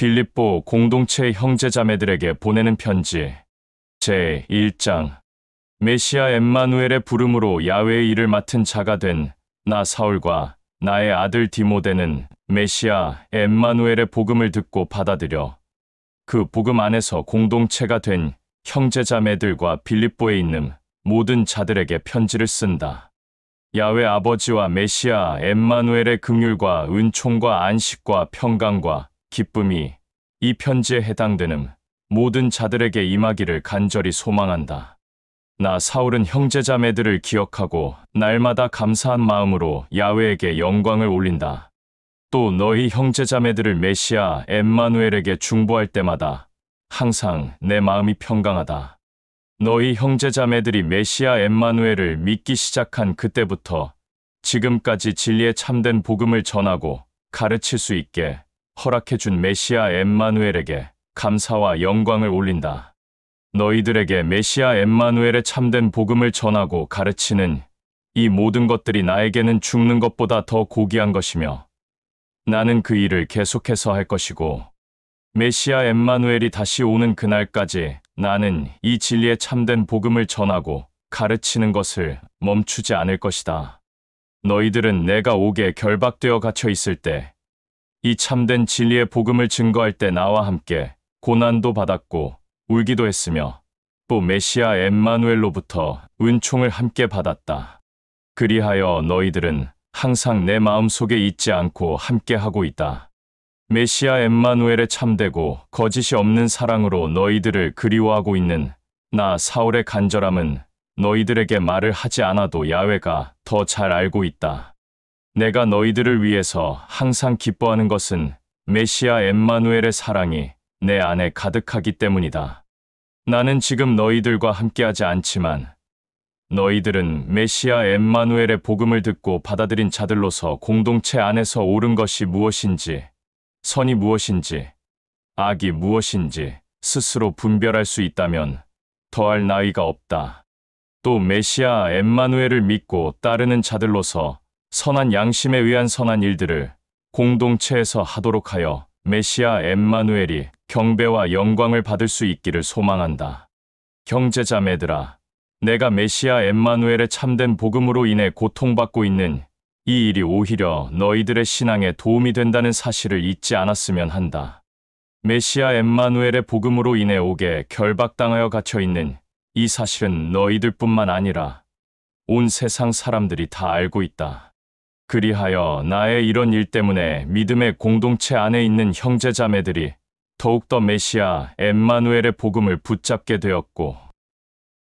빌립보 공동체 형제자매들에게 보내는 편지 제1장. 메시아 엠마누엘의 부름으로 야훼의 일을 맡은 자가 된 나 사울과 나의 아들 디모데는 메시아 엠마누엘의 복음을 듣고 받아들여 그 복음 안에서 공동체가 된 형제자매들과 빌립보에 있는 모든 자들에게 편지를 쓴다. 야훼 아버지와 메시아 엠마누엘의 긍휼과 은총과 안식과 평강과 기쁨이 이 편지에 해당되는 모든 자들에게 임하기를 간절히 소망한다. 나 사울은 형제자매들을 기억하고 날마다 감사한 마음으로 야훼에게 영광을 올린다. 또 너희 형제자매들을 메시아 엠마누엘에게 중보할 때마다 항상 내 마음이 평강하다. 너희 형제자매들이 메시아 엠마누엘을 믿기 시작한 그때부터 지금까지 진리의 참된 복음을 전하고 가르칠 수 있게 허락해준 메시아 엠마누엘에게 감사와 영광을 올린다. 너희들에게 메시아 엠마누엘의 참된 복음을 전하고 가르치는 이 모든 것들이 나에게는 죽는 것보다 더 고귀한 것이며 나는 그 일을 계속해서 할 것이고 메시아 엠마누엘이 다시 오는 그날까지 나는 이 진리의 참된 복음을 전하고 가르치는 것을 멈추지 않을 것이다. 너희들은 내가 옥에 결박되어 갇혀 있을 때 이 참된 진리의 복음을 증거할 때 나와 함께 고난도 받았고 울기도 했으며 또 메시아 엠마누엘로부터 은총을 함께 받았다. 그리하여 너희들은 항상 내 마음속에 잊지 않고 함께하고 있다. 메시아 엠마누엘의 참되고 거짓이 없는 사랑으로 너희들을 그리워하고 있는 나 사울의 간절함은 너희들에게 말을 하지 않아도 야훼가 더 잘 알고 있다. 내가 너희들을 위해서 항상 기뻐하는 것은 메시아 엠마누엘의 사랑이 내 안에 가득하기 때문이다. 나는 지금 너희들과 함께하지 않지만 너희들은 메시아 엠마누엘의 복음을 듣고 받아들인 자들로서 공동체 안에서 옳은 것이 무엇인지, 선이 무엇인지, 악이 무엇인지 스스로 분별할 수 있다면 더할 나위가 없다. 또 메시아 엠마누엘을 믿고 따르는 자들로서 선한 양심에 의한 선한 일들을 공동체에서 하도록 하여 메시아 엠마누엘이 경배와 영광을 받을 수 있기를 소망한다. 형제자매들아, 내가 메시아 엠마누엘의 참된 복음으로 인해 고통받고 있는 이 일이 오히려 너희들의 신앙에 도움이 된다는 사실을 잊지 않았으면 한다. 메시아 엠마누엘의 복음으로 인해 옥에 결박당하여 갇혀있는 이 사실은 너희들뿐만 아니라 온 세상 사람들이 다 알고 있다. 그리하여 나의 이런 일 때문에 믿음의 공동체 안에 있는 형제자매들이 더욱더 메시아 엠마누엘의 복음을 붙잡게 되었고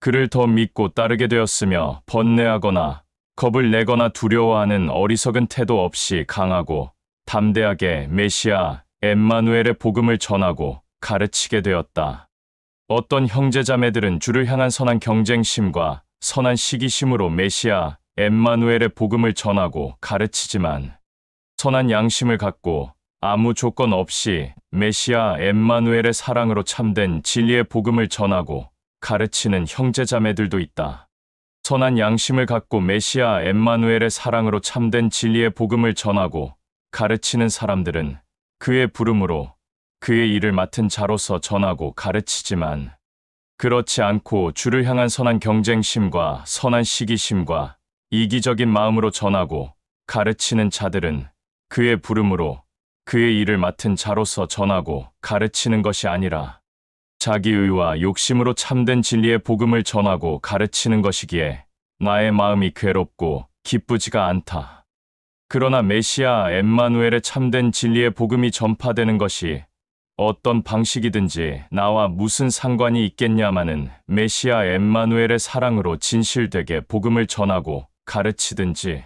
그를 더 믿고 따르게 되었으며 번뇌하거나 겁을 내거나 두려워하는 어리석은 태도 없이 강하고 담대하게 메시아 엠마누엘의 복음을 전하고 가르치게 되었다. 어떤 형제자매들은 주를 향한 선한 경쟁심과 선한 시기심으로 메시아 엠마누엘의 복음을 전하고 가르치지만 선한 양심을 갖고 아무 조건 없이 메시아 엠마누엘의 사랑으로 참된 진리의 복음을 전하고 가르치는 형제자매들도 있다. 선한 양심을 갖고 메시아 엠마누엘의 사랑으로 참된 진리의 복음을 전하고 가르치는 사람들은 그의 부름으로 그의 일을 맡은 자로서 전하고 가르치지만 그렇지 않고 주를 향한 선한 경쟁심과 선한 시기심과 이기적인 마음으로 전하고 가르치는 자들은 그의 부름으로 그의 일을 맡은 자로서 전하고 가르치는 것이 아니라 자기의와 욕심으로 참된 진리의 복음을 전하고 가르치는 것이기에 나의 마음이 괴롭고 기쁘지가 않다. 그러나 메시아 엠마누엘의 참된 진리의 복음이 전파되는 것이 어떤 방식이든지 나와 무슨 상관이 있겠냐마는 메시아 엠마누엘의 사랑으로 진실되게 복음을 전하고 가르치든지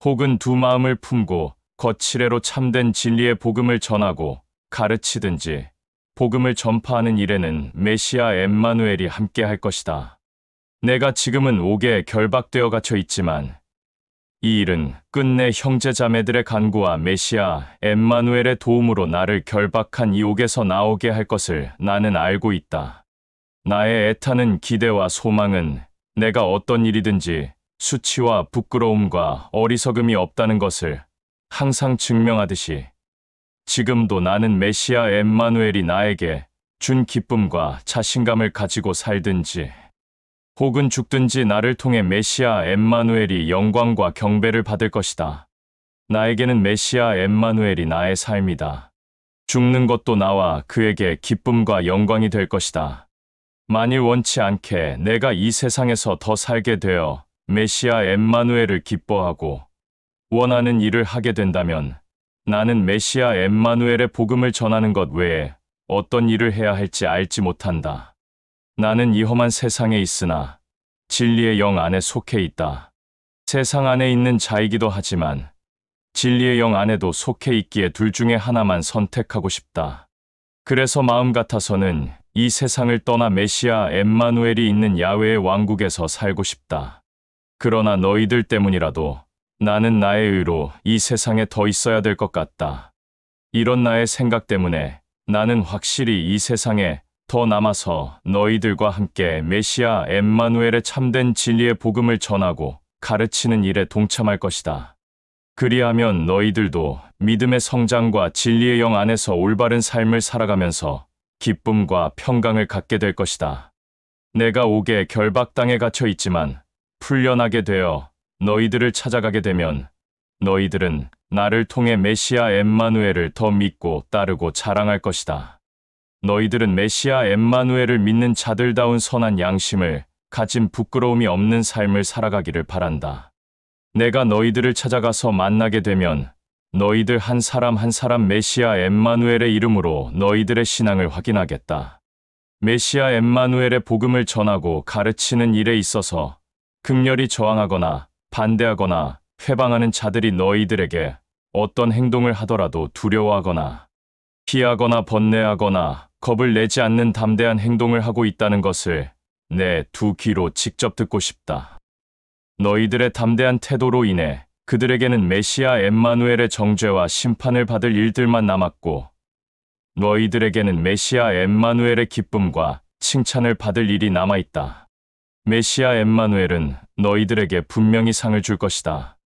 혹은 두 마음을 품고 거칠애로 참된 진리의 복음을 전하고 가르치든지 복음을 전파하는 일에는 메시아 엠마누엘이 함께할 것이다. 내가 지금은 옥에 결박되어 갇혀 있지만 이 일은 끝내 형제자매들의 간구와 메시아 엠마누엘의 도움으로 나를 결박한 이 옥에서 나오게 할 것을 나는 알고 있다. 나의 애타는 기대와 소망은 내가 어떤 일이든지 수치와 부끄러움과 어리석음이 없다는 것을 항상 증명하듯이 지금도 나는 메시아 엠마누엘이 나에게 준 기쁨과 자신감을 가지고 살든지 혹은 죽든지 나를 통해 메시아 엠마누엘이 영광과 경배를 받을 것이다. 나에게는 메시아 엠마누엘이 나의 삶이다. 죽는 것도 나와 그에게 기쁨과 영광이 될 것이다. 만일 원치 않게 내가 이 세상에서 더 살게 되어 메시아 엠마누엘을 기뻐하고 원하는 일을 하게 된다면 나는 메시아 엠마누엘의 복음을 전하는 것 외에 어떤 일을 해야 할지 알지 못한다. 나는 이 험한 세상에 있으나 진리의 영 안에 속해 있다. 세상 안에 있는 자이기도 하지만 진리의 영 안에도 속해 있기에 둘 중에 하나만 선택하고 싶다. 그래서 마음 같아서는 이 세상을 떠나 메시아 엠마누엘이 있는 야훼의 왕국에서 살고 싶다. 그러나 너희들 때문이라도 나는 나의 의로 이 세상에 더 있어야 될 것 같다. 이런 나의 생각 때문에 나는 확실히 이 세상에 더 남아서 너희들과 함께 메시아 엠마누엘의 참된 진리의 복음을 전하고 가르치는 일에 동참할 것이다. 그리하면 너희들도 믿음의 성장과 진리의 영 안에서 올바른 삶을 살아가면서 기쁨과 평강을 갖게 될 것이다. 내가 옥에 결박당에 갇혀 있지만 풀려나게 되어 너희들을 찾아가게 되면 너희들은 나를 통해 메시아 엠마누엘을 더 믿고 따르고 자랑할 것이다. 너희들은 메시아 엠마누엘을 믿는 자들다운 선한 양심을 가진 부끄러움이 없는 삶을 살아가기를 바란다. 내가 너희들을 찾아가서 만나게 되면 너희들 한 사람 한 사람 메시아 엠마누엘의 이름으로 너희들의 신앙을 확인하겠다. 메시아 엠마누엘의 복음을 전하고 가르치는 일에 있어서 극렬히 저항하거나 반대하거나 회방하는 자들이 너희들에게 어떤 행동을 하더라도 두려워하거나 피하거나 번뇌하거나 겁을 내지 않는 담대한 행동을 하고 있다는 것을 내 두 귀로 직접 듣고 싶다. 너희들의 담대한 태도로 인해 그들에게는 메시아 엠마누엘의 정죄와 심판을 받을 일들만 남았고 너희들에게는 메시아 엠마누엘의 기쁨과 칭찬을 받을 일이 남아있다. 메시아 엠마누엘은 너희들에게 분명히 상을 줄 것이다.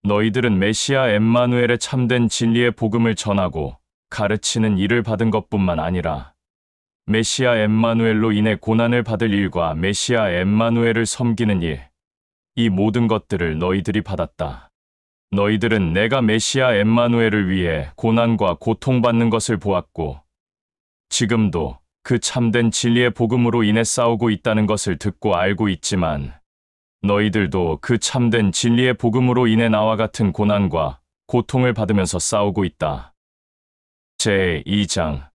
너희들은 메시아 엠마누엘의 참된 진리의 복음을 전하고 가르치는 일을 받은 것뿐만 아니라 메시아 엠마누엘로 인해 고난을 받을 일과 메시아 엠마누엘을 섬기는 일, 이 모든 것들을 너희들이 받았다. 너희들은 내가 메시아 엠마누엘을 위해 고난과 고통받는 것을 보았고 지금도 그 참된 진리의 복음으로 인해 싸우고 있다는 것을 듣고 알고 있지만 너희들도 그 참된 진리의 복음으로 인해 나와 같은 고난과 고통을 받으면서 싸우고 있다. 제2장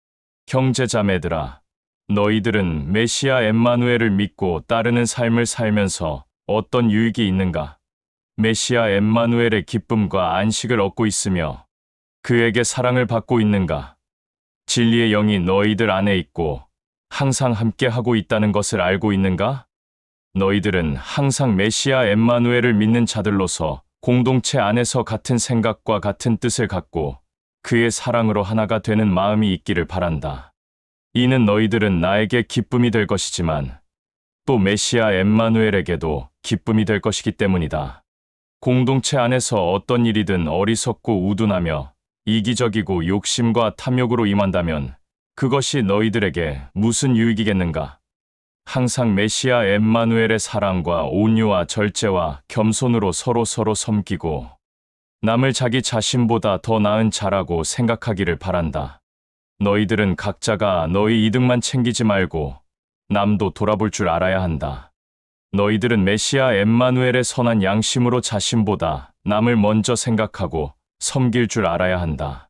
형제자매들아, 너희들은 메시아 엠마누엘을 믿고 따르는 삶을 살면서 어떤 유익이 있는가? 메시아 엠마누엘의 기쁨과 안식을 얻고 있으며 그에게 사랑을 받고 있는가? 진리의 영이 너희들 안에 있고 항상 함께하고 있다는 것을 알고 있는가? 너희들은 항상 메시아 엠마누엘을 믿는 자들로서 공동체 안에서 같은 생각과 같은 뜻을 갖고 그의 사랑으로 하나가 되는 마음이 있기를 바란다. 이는 너희들은 나에게 기쁨이 될 것이지만 또 메시아 엠마누엘에게도 기쁨이 될 것이기 때문이다. 공동체 안에서 어떤 일이든 어리석고 우둔하며 이기적이고 욕심과 탐욕으로 임한다면 그것이 너희들에게 무슨 유익이겠는가? 항상 메시아 엠마누엘의 사랑과 온유와 절제와 겸손으로 서로 섬기고 남을 자기 자신보다 더 나은 자라고 생각하기를 바란다. 너희들은 각자가 너희 이득만 챙기지 말고 남도 돌아볼 줄 알아야 한다. 너희들은 메시아 엠마누엘의 선한 양심으로 자신보다 남을 먼저 생각하고 섬길 줄 알아야 한다.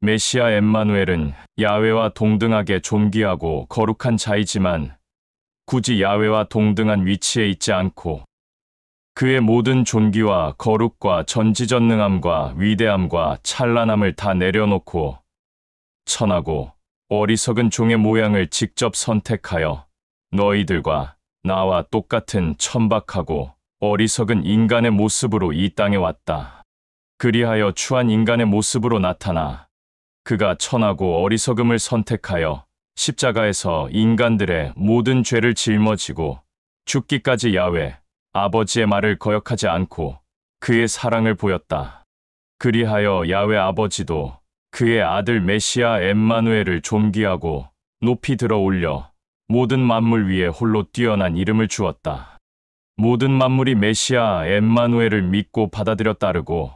메시아 엠마누엘은 야훼와 동등하게 존귀하고 거룩한 자이지만 굳이 야훼와 동등한 위치에 있지 않고 그의 모든 존귀와 거룩과 전지전능함과 위대함과 찬란함을 다 내려놓고 천하고 어리석은 종의 모양을 직접 선택하여 너희들과 나와 똑같은 천박하고 어리석은 인간의 모습으로 이 땅에 왔다. 그리하여 추한 인간의 모습으로 나타나 그가 천하고 어리석음을 선택하여 십자가에서 인간들의 모든 죄를 짊어지고 죽기까지 야훼 아버지의 말을 거역하지 않고 그의 사랑을 보였다. 그리하여 야훼 아버지도 그의 아들 메시아 엠마누엘을 존귀하고 높이 들어 올려 모든 만물 위에 홀로 뛰어난 이름을 주었다. 모든 만물이 메시아 엠마누엘을 믿고 받아들여 따르고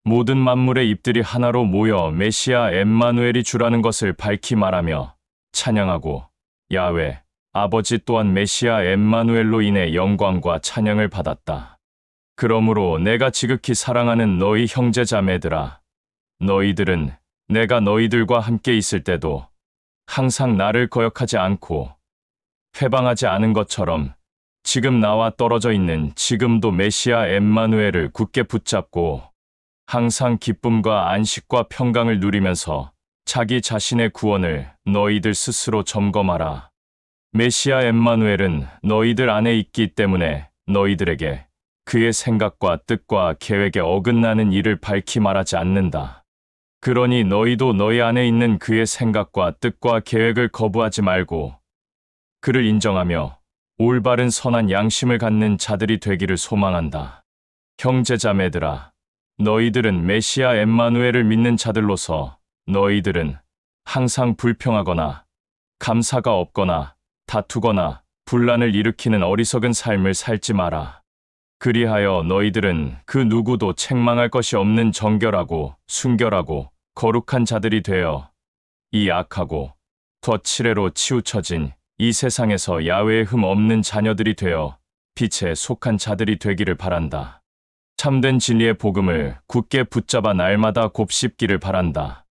모든 만물의 입들이 하나로 모여 메시아 엠마누엘이 주라는 것을 밝히 말하며 찬양하고 야훼 아버지 또한 메시아 엠마누엘로 인해 영광과 찬양을 받았다. 그러므로 내가 지극히 사랑하는 너희 형제 자매들아, 너희들은 내가 너희들과 함께 있을 때도 항상 나를 거역하지 않고 회방하지 않은 것처럼 지금 나와 떨어져 있는 지금도 메시아 엠마누엘을 굳게 붙잡고 항상 기쁨과 안식과 평강을 누리면서 자기 자신의 구원을 너희들 스스로 점검하라. 메시아 엠마누엘은 너희들 안에 있기 때문에 너희들에게 그의 생각과 뜻과 계획에 어긋나는 일을 밝히 말하지 않는다. 그러니 너희도 너희 안에 있는 그의 생각과 뜻과 계획을 거부하지 말고 그를 인정하며 올바른 선한 양심을 갖는 자들이 되기를 소망한다. 형제자매들아, 너희들은 메시아 엠마누엘을 믿는 자들로서 너희들은 항상 불평하거나 감사가 없거나 다투거나 분란을 일으키는 어리석은 삶을 살지 마라. 그리하여 너희들은 그 누구도 책망할 것이 없는 정결하고 순결하고 거룩한 자들이 되어 이 악하고 덫치레로 치우쳐진 이 세상에서 야훼의 흠 없는 자녀들이 되어 빛에 속한 자들이 되기를 바란다. 참된 진리의 복음을 굳게 붙잡아 날마다 곱씹기를 바란다.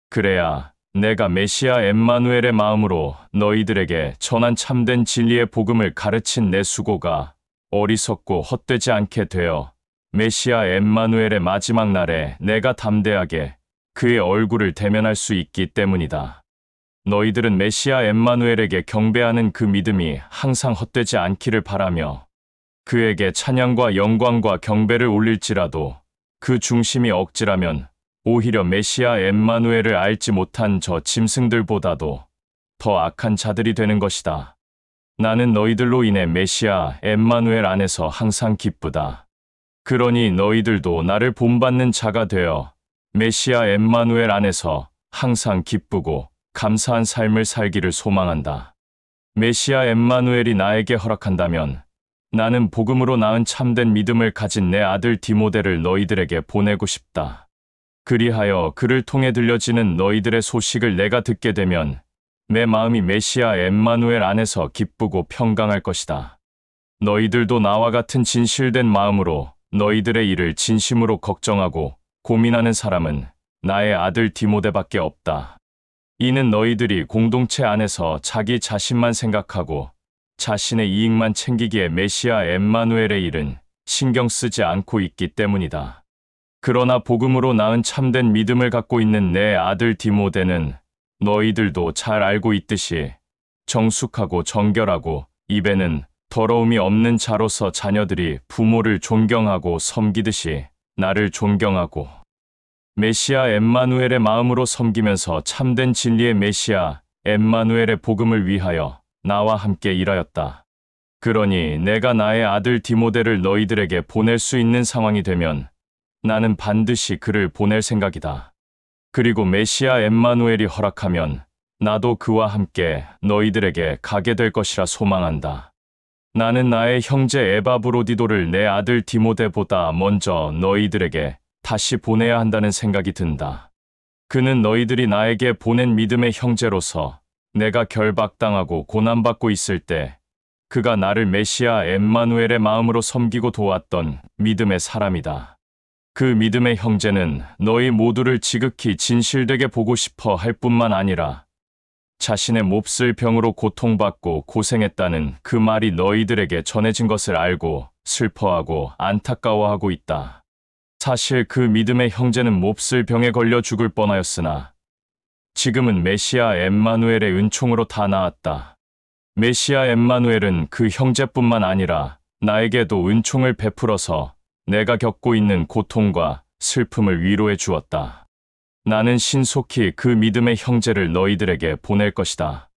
그래야 내가 메시아 엠마누엘의 마음으로 너희들에게 전한 참된 진리의 복음을 가르친 내 수고가 어리석고 헛되지 않게 되어 메시아 엠마누엘의 마지막 날에 내가 담대하게 그의 얼굴을 대면할 수 있기 때문이다. 너희들은 메시아 엠마누엘에게 경배하는 그 믿음이 항상 헛되지 않기를 바라며 그에게 찬양과 영광과 경배를 올릴지라도 그 중심이 억지라면 오히려 메시아 엠마누엘을 알지 못한 저 짐승들보다도 더 악한 자들이 되는 것이다. 나는 너희들로 인해 메시아 엠마누엘 안에서 항상 기쁘다. 그러니 너희들도 나를 본받는 자가 되어 메시아 엠마누엘 안에서 항상 기쁘고 감사한 삶을 살기를 소망한다. 메시아 엠마누엘이 나에게 허락한다면 나는 복음으로 낳은 참된 믿음을 가진 내 아들 디모데를 너희들에게 보내고 싶다. 그리하여 그를 통해 들려지는 너희들의 소식을 내가 듣게 되면 내 마음이 메시아 엠마누엘 안에서 기쁘고 평강할 것이다. 너희들도 나와 같은 진실된 마음으로 너희들의 일을 진심으로 걱정하고 고민하는 사람은 나의 아들 디모데밖에 없다. 이는 너희들이 공동체 안에서 자기 자신만 생각하고 자신의 이익만 챙기기에 메시아 엠마누엘의 일은 신경 쓰지 않고 있기 때문이다. 그러나 복음으로 낳은 참된 믿음을 갖고 있는 내 아들 디모데는 너희들도 잘 알고 있듯이 정숙하고 정결하고 입에는 더러움이 없는 자로서 자녀들이 부모를 존경하고 섬기듯이 나를 존경하고 메시아 엠마누엘의 마음으로 섬기면서 참된 진리의 메시아 엠마누엘의 복음을 위하여 나와 함께 일하였다. 그러니 내가 나의 아들 디모데를 너희들에게 보낼 수 있는 상황이 되면 나는 반드시 그를 보낼 생각이다. 그리고 메시아 엠마누엘이 허락하면 나도 그와 함께 너희들에게 가게 될 것이라 소망한다. 나는 나의 형제 에바브로디도를 내 아들 디모데보다 먼저 너희들에게 다시 보내야 한다는 생각이 든다. 그는 너희들이 나에게 보낸 믿음의 형제로서 내가 결박당하고 고난받고 있을 때 그가 나를 메시아 엠마누엘의 마음으로 섬기고 도왔던 믿음의 사람이다. 그 믿음의 형제는 너희 모두를 지극히 진실되게 보고 싶어 할 뿐만 아니라 자신의 몹쓸 병으로 고통받고 고생했다는 그 말이 너희들에게 전해진 것을 알고 슬퍼하고 안타까워하고 있다. 사실 그 믿음의 형제는 몹쓸 병에 걸려 죽을 뻔하였으나 지금은 메시아 엠마누엘의 은총으로 다 나았다. 메시아 엠마누엘은 그 형제뿐만 아니라 나에게도 은총을 베풀어서 내가 겪고 있는 고통과 슬픔을 위로해 주었다. 나는 신속히 그 믿음의 형제를 너희들에게 보낼 것이다.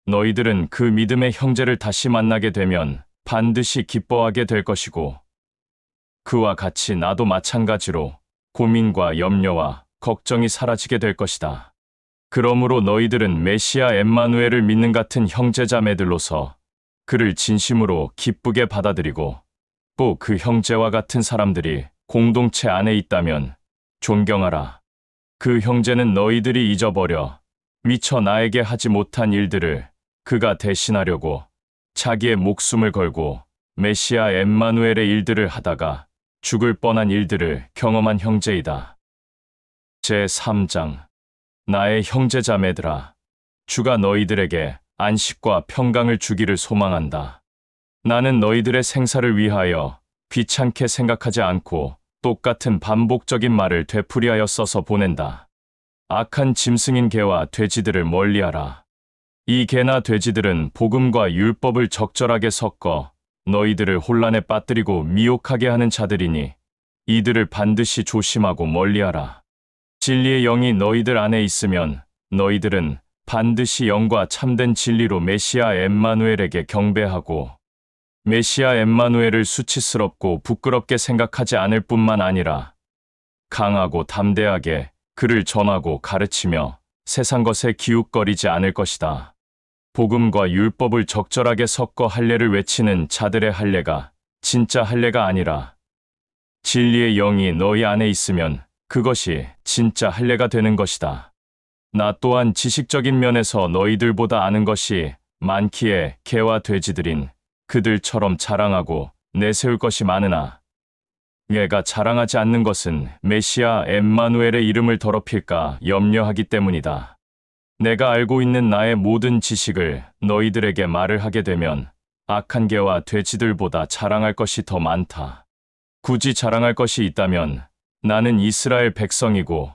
너희들은 그 믿음의 형제를 다시 만나게 되면 반드시 기뻐하게 될 것이고 그와 같이 나도 마찬가지로 고민과 염려와 걱정이 사라지게 될 것이다. 그러므로 너희들은 메시아 엠마누엘을 믿는 같은 형제자매들로서 그를 진심으로 기쁘게 받아들이고 또 그 형제와 같은 사람들이 공동체 안에 있다면 존경하라. 그 형제는 너희들이 잊어버려 미처 나에게 하지 못한 일들을 그가 대신하려고 자기의 목숨을 걸고 메시아 엠마누엘의 일들을 하다가 죽을 뻔한 일들을 경험한 형제이다. 제3장. 나의 형제자매들아, 주가 너희들에게 안식과 평강을 주기를 소망한다. 나는 너희들의 생사를 위하여 귀찮게 생각하지 않고 똑같은 반복적인 말을 되풀이하여 써서 보낸다. 악한 짐승인 개와 돼지들을 멀리하라. 이 개나 돼지들은 복음과 율법을 적절하게 섞어 너희들을 혼란에 빠뜨리고 미혹하게 하는 자들이니 이들을 반드시 조심하고 멀리하라. 진리의 영이 너희들 안에 있으면 너희들은 반드시 영과 참된 진리로 메시아 엠마누엘에게 경배하고 메시아 엠마누엘을 수치스럽고 부끄럽게 생각하지 않을 뿐만 아니라 강하고 담대하게 그를 전하고 가르치며 세상 것에 기웃거리지 않을 것이다. 복음과 율법을 적절하게 섞어 할례를 외치는 자들의 할례가 진짜 할례가 아니라 진리의 영이 너희 안에 있으면 그것이 진짜 할례가 되는 것이다. 나 또한 지식적인 면에서 너희들보다 아는 것이 많기에 개와 돼지들인 그들처럼 자랑하고 내세울 것이 많으나 내가 자랑하지 않는 것은 메시아 엠마누엘의 이름을 더럽힐까 염려하기 때문이다. 내가 알고 있는 나의 모든 지식을 너희들에게 말을 하게 되면 악한 개와 돼지들보다 자랑할 것이 더 많다. 굳이 자랑할 것이 있다면 나는 이스라엘 백성이고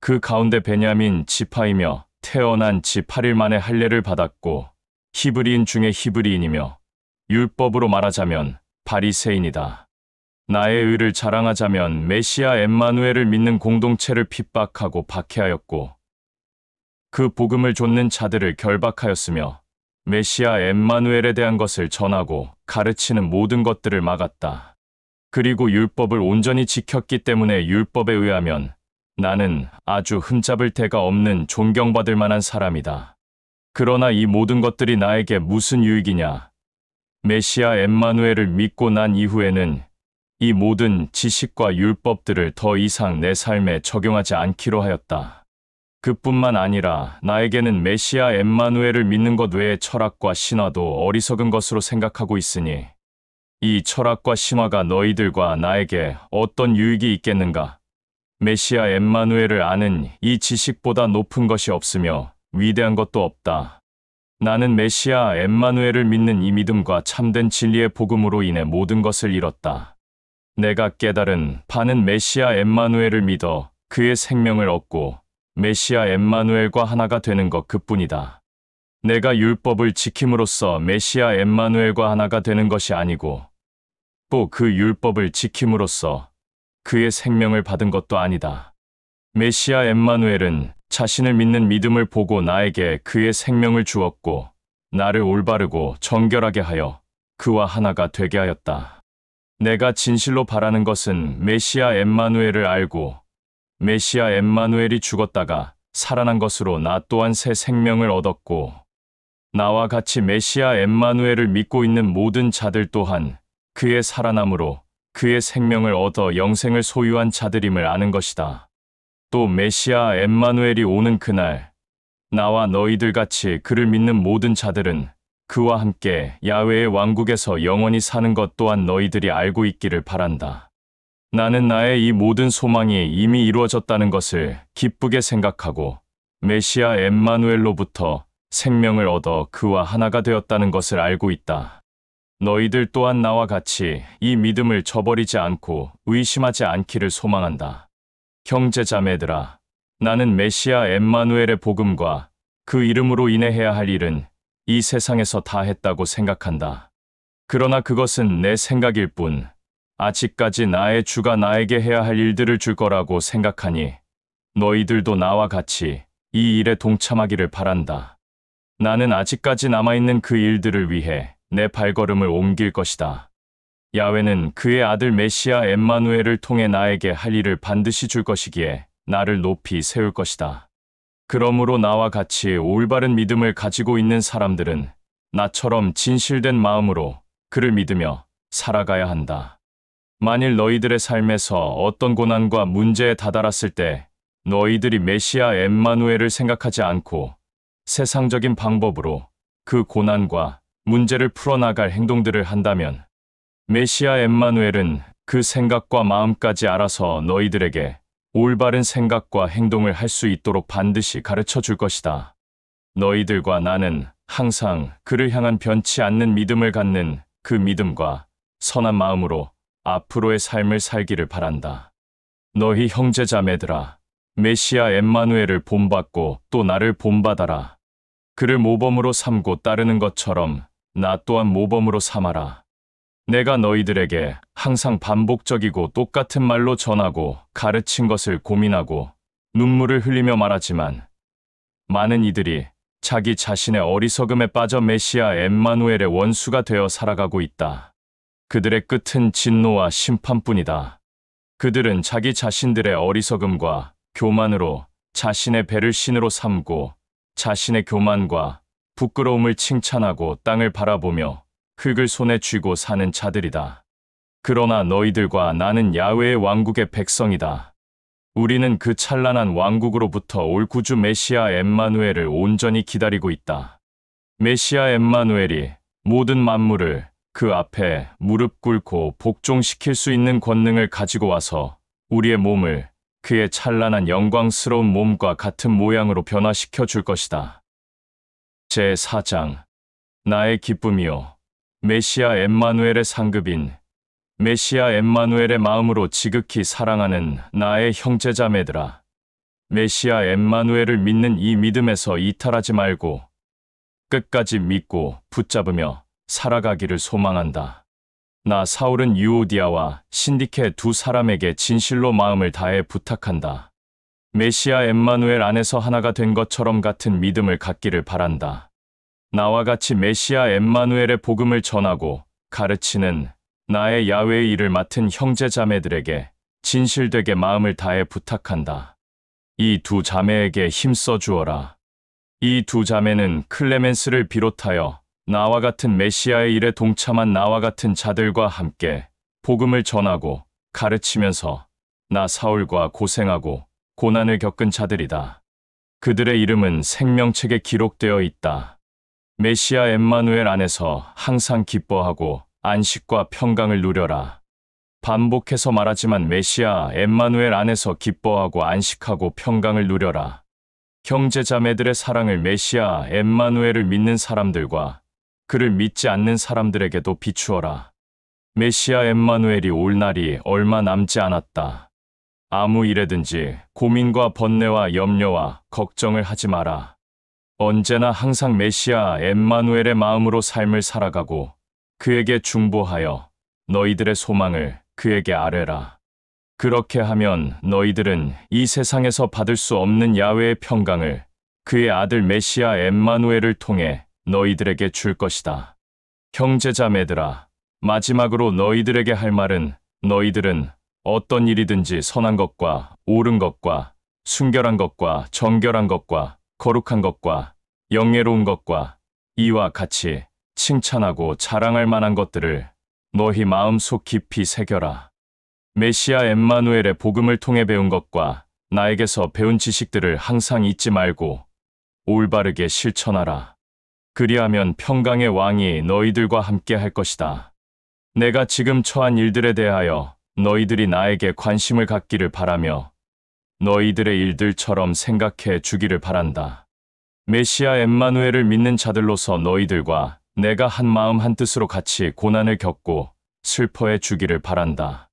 그 가운데 베냐민 지파이며 태어난 지 8일 만에 할례를 받았고 히브리인 중에 히브리인이며 율법으로 말하자면 바리새인이다. 나의 의를 자랑하자면 메시아 엠마누엘을 믿는 공동체를 핍박하고 박해하였고 그 복음을 좇는 자들을 결박하였으며 메시아 엠마누엘에 대한 것을 전하고 가르치는 모든 것들을 막았다. 그리고 율법을 온전히 지켰기 때문에 율법에 의하면 나는 아주 흠잡을 데가 없는 존경받을 만한 사람이다. 그러나 이 모든 것들이 나에게 무슨 유익이냐? 메시아 엠마누엘을 믿고 난 이후에는 이 모든 지식과 율법들을 더 이상 내 삶에 적용하지 않기로 하였다. 그뿐만 아니라 나에게는 메시아 엠마누엘을 믿는 것 외의 철학과 신화도 어리석은 것으로 생각하고 있으니 이 철학과 신화가 너희들과 나에게 어떤 유익이 있겠는가? 메시아 엠마누엘을 아는 이 지식보다 높은 것이 없으며 위대한 것도 없다. 나는 메시아 엠마누엘을 믿는 이 믿음과 참된 진리의 복음으로 인해 모든 것을 잃었다. 내가 깨달은 바는 메시아 엠마누엘을 믿어 그의 생명을 얻고 메시아 엠마누엘과 하나가 되는 것 그뿐이다. 내가 율법을 지킴으로써 메시아 엠마누엘과 하나가 되는 것이 아니고 또 그 율법을 지킴으로써 그의 생명을 받은 것도 아니다. 메시아 엠마누엘은 자신을 믿는 믿음을 보고 나에게 그의 생명을 주었고 나를 올바르고 정결하게 하여 그와 하나가 되게 하였다. 내가 진실로 바라는 것은 메시아 엠마누엘을 알고 메시아 엠마누엘이 죽었다가 살아난 것으로 나 또한 새 생명을 얻었고 나와 같이 메시아 엠마누엘을 믿고 있는 모든 자들 또한 그의 살아남으로 그의 생명을 얻어 영생을 소유한 자들임을 아는 것이다. 또 메시아 엠마누엘이 오는 그날 나와 너희들 같이 그를 믿는 모든 자들은 그와 함께 야훼의 왕국에서 영원히 사는 것 또한 너희들이 알고 있기를 바란다. 나는 나의 이 모든 소망이 이미 이루어졌다는 것을 기쁘게 생각하고 메시아 엠마누엘로부터 생명을 얻어 그와 하나가 되었다는 것을 알고 있다. 너희들 또한 나와 같이 이 믿음을 저버리지 않고 의심하지 않기를 소망한다. 형제자매들아, 나는 메시아 엠마누엘의 복음과 그 이름으로 인해 해야 할 일은 이 세상에서 다 했다고 생각한다. 그러나 그것은 내 생각일 뿐, 아직까지 나의 주가 나에게 해야 할 일들을 줄 거라고 생각하니 너희들도 나와 같이 이 일에 동참하기를 바란다. 나는 아직까지 남아있는 그 일들을 위해 내 발걸음을 옮길 것이다. 야훼는 그의 아들 메시아 엠마누엘을 통해 나에게 할 일을 반드시 줄 것이기에 나를 높이 세울 것이다. 그러므로 나와 같이 올바른 믿음을 가지고 있는 사람들은 나처럼 진실된 마음으로 그를 믿으며 살아가야 한다. 만일 너희들의 삶에서 어떤 고난과 문제에 다다랐을 때 너희들이 메시아 엠마누엘을 생각하지 않고 세상적인 방법으로 그 고난과 문제를 풀어나갈 행동들을 한다면 메시아 엠마누엘은 그 생각과 마음까지 알아서 너희들에게 올바른 생각과 행동을 할 수 있도록 반드시 가르쳐 줄 것이다. 너희들과 나는 항상 그를 향한 변치 않는 믿음을 갖는 그 믿음과 선한 마음으로 앞으로의 삶을 살기를 바란다. 너희 형제자매들아, 메시아 엠마누엘을 본받고 또 나를 본받아라. 그를 모범으로 삼고 따르는 것처럼 나 또한 모범으로 삼아라. 내가 너희들에게 항상 반복적이고 똑같은 말로 전하고 가르친 것을 고민하고 눈물을 흘리며 말하지만 많은 이들이 자기 자신의 어리석음에 빠져 메시아 엠마누엘의 원수가 되어 살아가고 있다. 그들의 끝은 진노와 심판뿐이다. 그들은 자기 자신들의 어리석음과 교만으로 자신의 배를 신으로 삼고 자신의 교만과 부끄러움을 칭찬하고 땅을 바라보며 흙을 손에 쥐고 사는 자들이다. 그러나 너희들과 나는 야훼의 왕국의 백성이다. 우리는 그 찬란한 왕국으로부터 올 구주 메시아 엠마누엘을 온전히 기다리고 있다. 메시아 엠마누엘이 모든 만물을 그 앞에 무릎 꿇고 복종시킬 수 있는 권능을 가지고 와서 우리의 몸을 그의 찬란한 영광스러운 몸과 같은 모양으로 변화시켜 줄 것이다. 제4장 나의 기쁨이요 메시아 엠마누엘의 상급인 메시아 엠마누엘의 마음으로 지극히 사랑하는 나의 형제자매들아, 메시아 엠마누엘을 믿는 이 믿음에서 이탈하지 말고 끝까지 믿고 붙잡으며 살아가기를 소망한다. 나 사울은 유오디아와 신디케 두 사람에게 진실로 마음을 다해 부탁한다. 메시아 엠마누엘 안에서 하나가 된 것처럼 같은 믿음을 갖기를 바란다. 나와 같이 메시아 엠마누엘의 복음을 전하고 가르치는 나의 야훼의 일을 맡은 형제자매들에게 진실되게 마음을 다해 부탁한다. 이 두 자매에게 힘써 주어라. 이 두 자매는 클레멘스를 비롯하여 나와 같은 메시아의 일에 동참한 나와 같은 자들과 함께 복음을 전하고 가르치면서 나 사울과 고생하고 고난을 겪은 자들이다. 그들의 이름은 생명책에 기록되어 있다. 메시아 엠마누엘 안에서 항상 기뻐하고 안식과 평강을 누려라. 반복해서 말하지만 메시아 엠마누엘 안에서 기뻐하고 안식하고 평강을 누려라. 형제자매들의 사랑을 메시아 엠마누엘을 믿는 사람들과 그를 믿지 않는 사람들에게도 비추어라. 메시아 엠마누엘이 올 날이 얼마 남지 않았다. 아무 일에든지 고민과 번뇌와 염려와 걱정을 하지 마라. 언제나 항상 메시아 엠마누엘의 마음으로 삶을 살아가고 그에게 중보하여 너희들의 소망을 그에게 아뢰라. 그렇게 하면 너희들은 이 세상에서 받을 수 없는 야훼의 평강을 그의 아들 메시아 엠마누엘을 통해 너희들에게 줄 것이다. 형제자매들아, 마지막으로 너희들에게 할 말은 너희들은 어떤 일이든지 선한 것과 옳은 것과 순결한 것과 정결한 것과 거룩한 것과 영예로운 것과 이와 같이 칭찬하고 자랑할 만한 것들을 너희 마음속 깊이 새겨라. 메시아 엠마누엘의 복음을 통해 배운 것과 나에게서 배운 지식들을 항상 잊지 말고 올바르게 실천하라. 그리하면 평강의 왕이 너희들과 함께 할 것이다. 내가 지금 처한 일들에 대하여 너희들이 나에게 관심을 갖기를 바라며 너희들의 일들처럼 생각해 주기를 바란다. 메시아 엠마누엘을 믿는 자들로서 너희들과 내가 한 마음 한 뜻으로 같이 고난을 겪고 슬퍼해 주기를 바란다.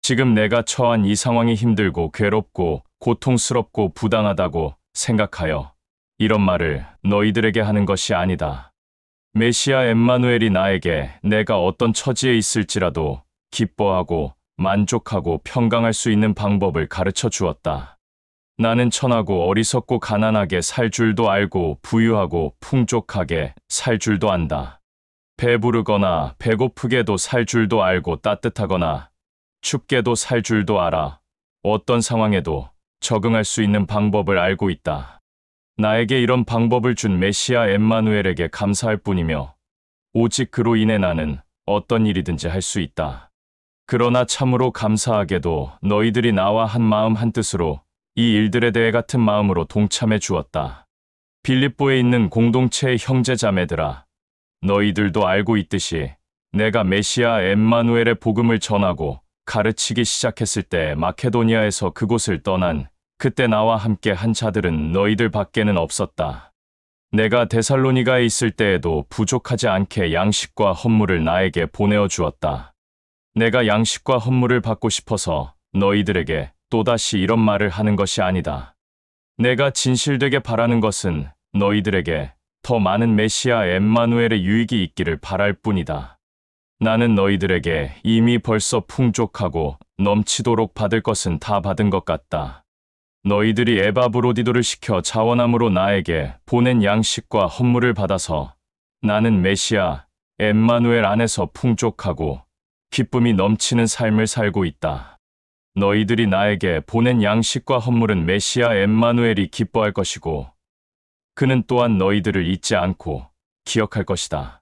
지금 내가 처한 이 상황이 힘들고 괴롭고 고통스럽고 부당하다고 생각하여 이런 말을 너희들에게 하는 것이 아니다. 메시아 엠마누엘이 나에게 내가 어떤 처지에 있을지라도 기뻐하고 만족하고 평강할 수 있는 방법을 가르쳐 주었다. 나는 천하고 어리석고 가난하게 살 줄도 알고 부유하고 풍족하게 살 줄도 안다. 배부르거나 배고프게도 살 줄도 알고 따뜻하거나 춥게도 살 줄도 알아. 어떤 상황에도 적응할 수 있는 방법을 알고 있다. 나에게 이런 방법을 준 메시아 엠마누엘에게 감사할 뿐이며 오직 그로 인해 나는 어떤 일이든지 할 수 있다. 그러나 참으로 감사하게도 너희들이 나와 한 마음 한 뜻으로 이 일들에 대해 같은 마음으로 동참해 주었다. 빌립보에 있는 공동체의 형제자매들아, 너희들도 알고 있듯이 내가 메시아 엠마누엘의 복음을 전하고 가르치기 시작했을 때 마케도니아에서 그곳을 떠난 그때 나와 함께 한 자들은 너희들 밖에는 없었다. 내가 데살로니가에 있을 때에도 부족하지 않게 양식과 헌물을 나에게 보내어 주었다. 내가 양식과 헌물을 받고 싶어서 너희들에게 또다시 이런 말을 하는 것이 아니다. 내가 진실되게 바라는 것은 너희들에게 더 많은 메시아 엠마누엘의 유익이 있기를 바랄 뿐이다. 나는 너희들에게 이미 벌써 풍족하고 넘치도록 받을 것은 다 받은 것 같다. 너희들이 에바브로디도를 시켜 자원함으로 나에게 보낸 양식과 헌물을 받아서 나는 메시아 엠마누엘 안에서 풍족하고 기쁨이 넘치는 삶을 살고 있다. 너희들이 나에게 보낸 양식과 헌물은 메시아 엠마누엘이 기뻐할 것이고 그는 또한 너희들을 잊지 않고 기억할 것이다.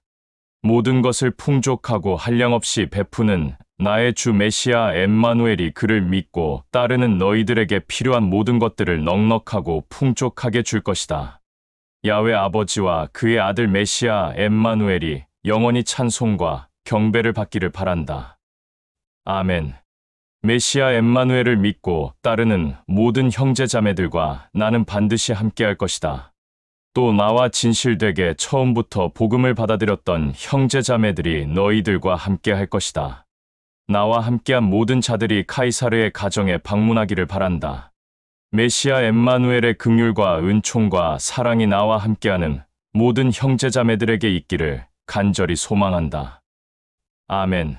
모든 것을 풍족하고 한량없이 베푸는 나의 주 메시아 엠마누엘이 그를 믿고 따르는 너희들에게 필요한 모든 것들을 넉넉하고 풍족하게 줄 것이다. 야훼 아버지와 그의 아들 메시아 엠마누엘이 영원히 찬송과 경배를 받기를 바란다. 아멘. 메시아 엠마누엘을 믿고 따르는 모든 형제자매들과 나는 반드시 함께할 것이다. 또 나와 진실되게 처음부터 복음을 받아들였던 형제자매들이 너희들과 함께할 것이다. 나와 함께한 모든 자들이 카이사르의 가정에 방문하기를 바란다. 메시아 엠마누엘의 긍휼과 은총과 사랑이 나와 함께하는 모든 형제자매들에게 있기를 간절히 소망한다. 아멘.